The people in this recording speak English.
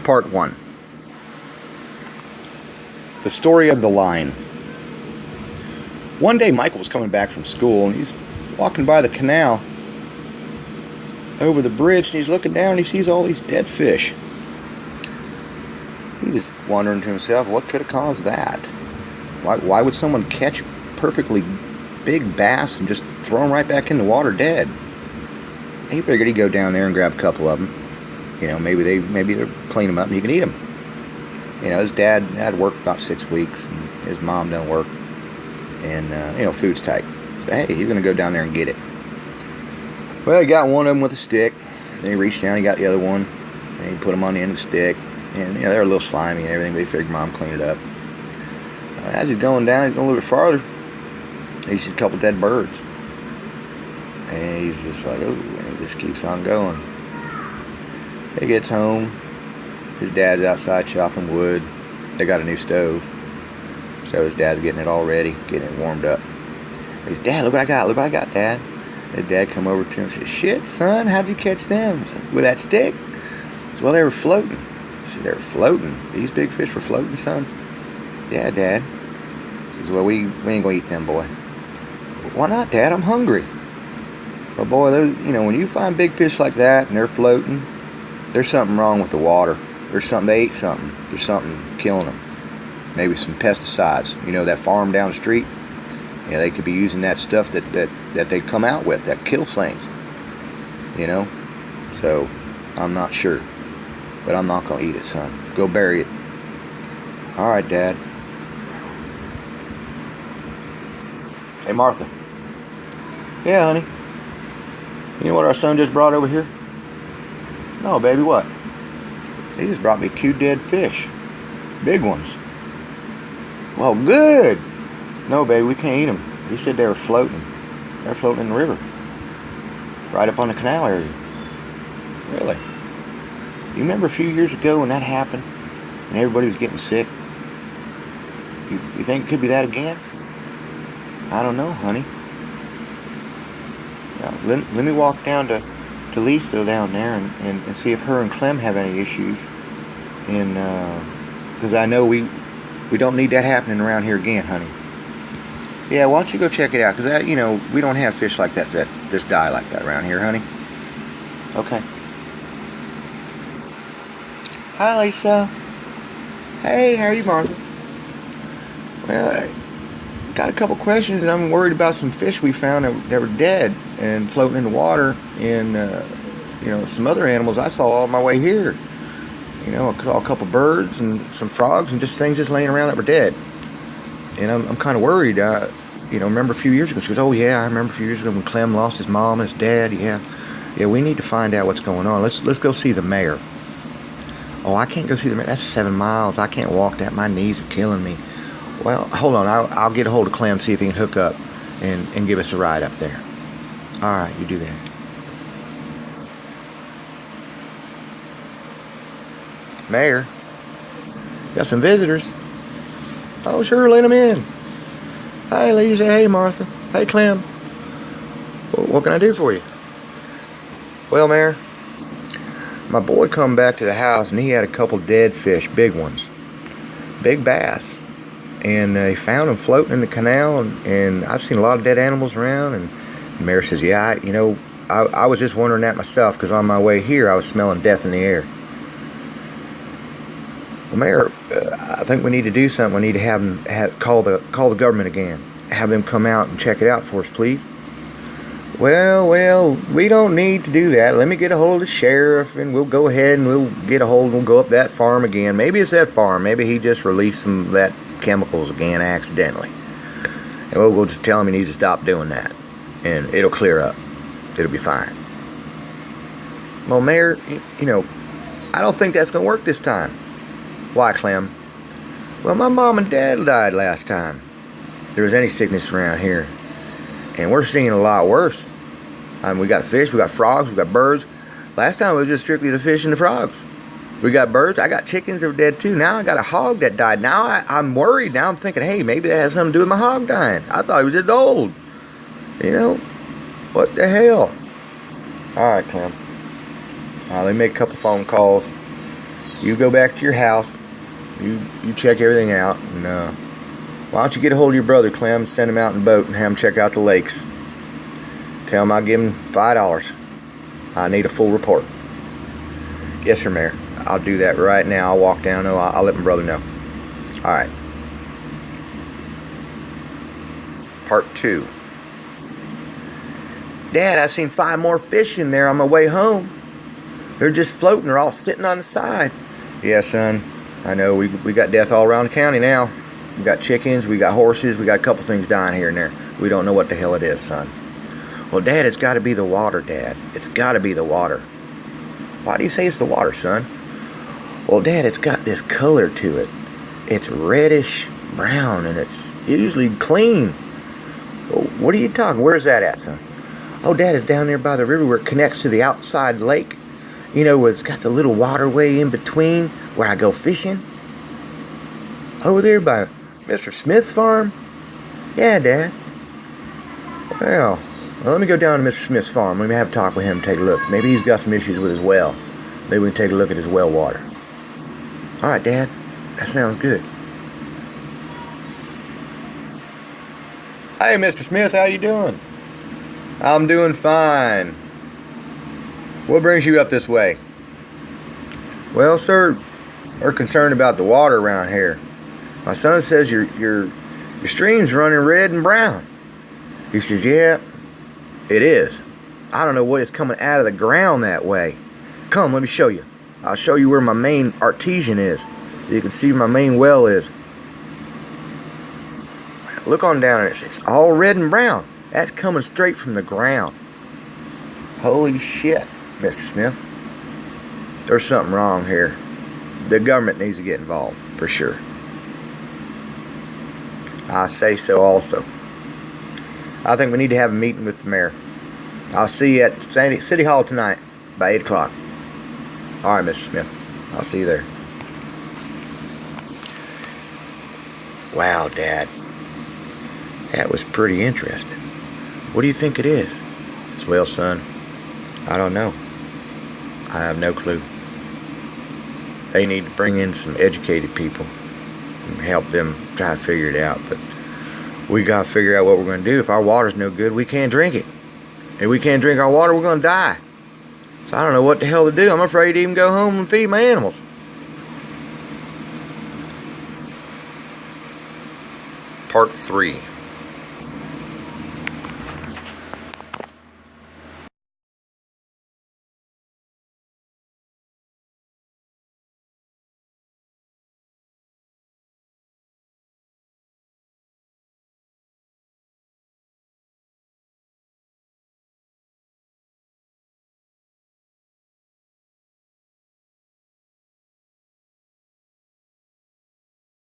Part 1. The story of the line. One day Michael was coming back from school and he's walking by the canal over the bridge and he's looking down and he sees all these dead fish. He's just wondering to himself, what could have caused that? Why would someone catch perfectly big bass and just throw them right back in the water dead? He figured he'd go down there and grab a couple of them. You know, maybe they'll clean them up and he can eat them. You know, his dad had worked about 6 weeks and his mom done work. And, you know, food's tight. So, hey, he's going to go down there and get it. Well, he got one of them with a stick. Then he reached down, he got the other one. And he put them on the end of the stick. And, you know, they're a little slimy and everything, but he figured Mom cleaned it up. As he's going down, he's going a little bit farther. He sees a couple dead birds. And he's just like, oh, and he just keeps on going. He gets home. His dad's outside chopping wood. They got a new stove. So his dad's getting it all ready, getting it warmed up. He's, Dad, look what I got. Look what I got, Dad. His dad come over to him and said, shit, son, how'd you catch them? With that stick? He said, well, they were floating. He said, they were floating? These big fish were floating, son? Yeah, Dad. He says, well, we ain't going to eat them, boy. Why not, Dad? I'm hungry. Well, boy, you know, when you find big fish like that and they're floating, there's something wrong with the water. There's something, they ate something. There's something killing them. Maybe some pesticides. You know, that farm down the street, you know, they could be using that stuff that they come out with that kills things. You know? So, I'm not sure. But I'm not going to eat it, son. Go bury it. Alright, Dad. Hey, Martha. Yeah, honey. You know what our son just brought over here? No, baby, what? He just brought me 2 dead fish. Big ones. Well, good. No, baby, we can't eat them. He said they were floating. They're floating in the river. Right up on the canal area. Really? You remember a few years ago when that happened? And everybody was getting sick? You think it could be that again? I don't know, honey. Now, let me walk down to Lisa down there and see if her and Clem have any issues. And, because I know we don't need that happening around here again, honey. Yeah, why don't you go check it out? Because, you know, we don't have fish like that just die like that around here, honey. Okay. Hi, Lisa. Hey, how are you, Martha? Well, I got a couple questions, and I'm worried about some fish we found that were dead and floating in the water, and, you know, some other animals I saw on my way here. You know, I saw a couple birds and some frogs and just things just laying around that were dead. And I'm kind of worried. You know, remember a few years ago? She goes, oh, yeah, I remember a few years ago when Clem lost his mom and his dad. Yeah, we need to find out what's going on. Let's go see the mayor. Oh, I can't go see the mayor. That's 7 miles. I can't walk that. My knees are killing me. Well, hold on. I'll get a hold of Clem, see if he can hook up and give us a ride up there. All right, you do that. Mayor, got some visitors. Oh, sure, let them in. Hi, Lisa. Hey, Martha. Hey, Clem. What can I do for you? Well, Mayor, my boy come back to the house and he had a couple dead fish, big ones, big bass, and they found them floating in the canal. And I've seen a lot of dead animals around. And the mayor says, yeah, you know, I was just wondering that myself because on my way here I was smelling death in the air. Well, Mayor, I think we need to do something. We need to have them call the government again. Have them come out and check it out for us, please. Well, we don't need to do that. Let me get a hold of the sheriff, and we'll go ahead and we'll get a hold. We'll go up that farm again. Maybe it's that farm. Maybe he just released some of that chemicals again accidentally. And we'll just tell him he needs to stop doing that, and it'll clear up. It'll be fine. Well, Mayor, you know, I don't think that's gonna work this time. Why, Clem? Well, my mom and dad died last time there was any sickness around here. And we're seeing a lot worse. We got fish, we got frogs, we got birds. Last time it was just strictly the fish and the frogs. We got birds. I got chickens that were dead too. Now I got a hog that died. Now I'm worried. Now I'm thinking, hey, maybe that has something to do with my hog dying. I thought he was just old. You know? What the hell? All right, Clem. Let me make a couple phone calls. You go back to your house. You check everything out. And why don't you get a hold of your brother, Clem, send him out in a boat and have him check out the lakes. Tell him I'll give him $5. I need a full report. Yes, sir, Mayor. I'll do that right now. I'll walk down. I'll let my brother know. All right. Part 2. Dad, I seen 5 more fish in there on my way home. They're just floating. They're all sitting on the side. Yeah, son. I know. We got death all around the county now. We got chickens. We got horses. We got a couple things dying here and there. We don't know what the hell it is, son. Well, Dad, it's got to be the water, Dad. It's got to be the water. Why do you say it's the water, son? Well, Dad, it's got this color to it. It's reddish brown, and it's usually clean. Well, what are you talking? Where's that at, son? Oh, Dad, it's down there by the river where it connects to the outside lake. You know, where it's got the little waterway in between where I go fishing. Over there by Mr. Smith's farm? Yeah, Dad. Well, let me go down to Mr. Smith's farm. Let me have a talk with him and take a look. Maybe he's got some issues with his well. Maybe we can take a look at his well water. All right, Dad. That sounds good. Hey, Mr. Smith, how you doing? I'm doing fine. What brings you up this way? Well, sir, we're concerned about the water around here. My son says your stream's running red and brown. He says, yeah, it is. I don't know what is coming out of the ground that way. Come, let me show you. I'll show you where my main artesian is. You can see where my main well is. Look on down there. It's all red and brown. That's coming straight from the ground. Holy shit, Mr. Smith. There's something wrong here. The government needs to get involved, for sure. I say so also. I think we need to have a meeting with the mayor. I'll see you at City Hall tonight by 8 o'clock. All right, Mr. Smith. I'll see you there. Wow, Dad. That was pretty interesting. What do you think it is? Well, son, I don't know. I have no clue. They need to bring in some educated people and help them try to figure it out. But we got to figure out what we're going to do. If our water's no good, we can't drink it. If we can't drink our water, we're going to die. So I don't know what the hell to do. I'm afraid to even go home and feed my animals. Part 3.